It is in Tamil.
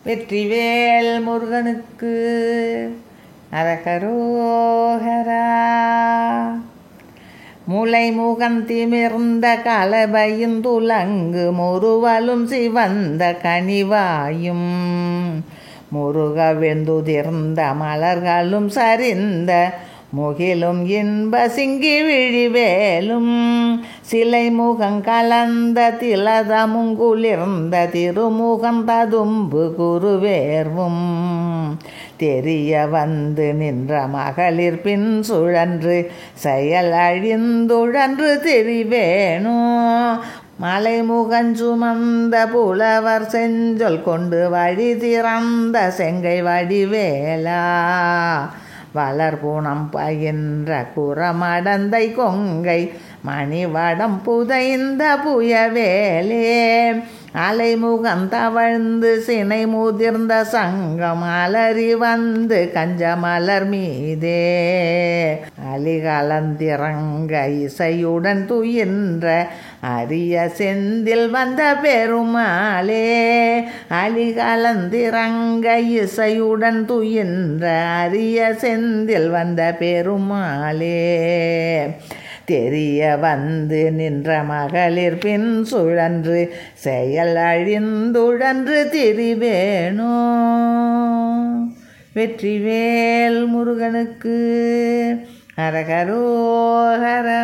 வெற்றிவேல் முருகனுக்கு அரகரோகரா. முளை முகம் திமிர்ந்த கலபையுந்துலங்கு முறுவலும் சிவந்த கனிவாயும் முருகவெந்துதிர்ந்த மலர்களும் சரிந்த முகிலும் இன்ப சிங்கி விழிவேலும் சிலை முகம் கலந்த திலதமும் குளிர்ந்த திருமுகம் ததும்பு குருவேர்வும் தெரிய வந்து நின்ற மகளிர் பின் சுழன்று செயல் அழிந்துழன்று திரிவேணோ மலைமுகஞ்சுமந்த புலவர் செஞ்சொல் கொண்டு வழி திறந்த செங்கை வடிவேலா வளர்புணம் பயின்ற குறமடந்தை கொங்கை மணிவடம் புதைந்த புயவேலே அலைமுகம் தவழ்ந்து சினை முதிர்ந்த சங்கம் அலறி வந்து கஞ்சமலர் மீதே அலிகலந்திறங்க இசையுடன் துயின்ற அரிய செந்தில் வந்த பெருமாளே அலிகலந்திறங்க இசையுடன் துயின்ற அரிய செந்தில் வந்த பெருமாளே தெரிய வந்து நின்ற மகளிர் பின் சுழன்று செயல் அழிந்துழன்று திரிவேணோ. வெற்றிவேல் முருகனுக்கு அரகரோகரா.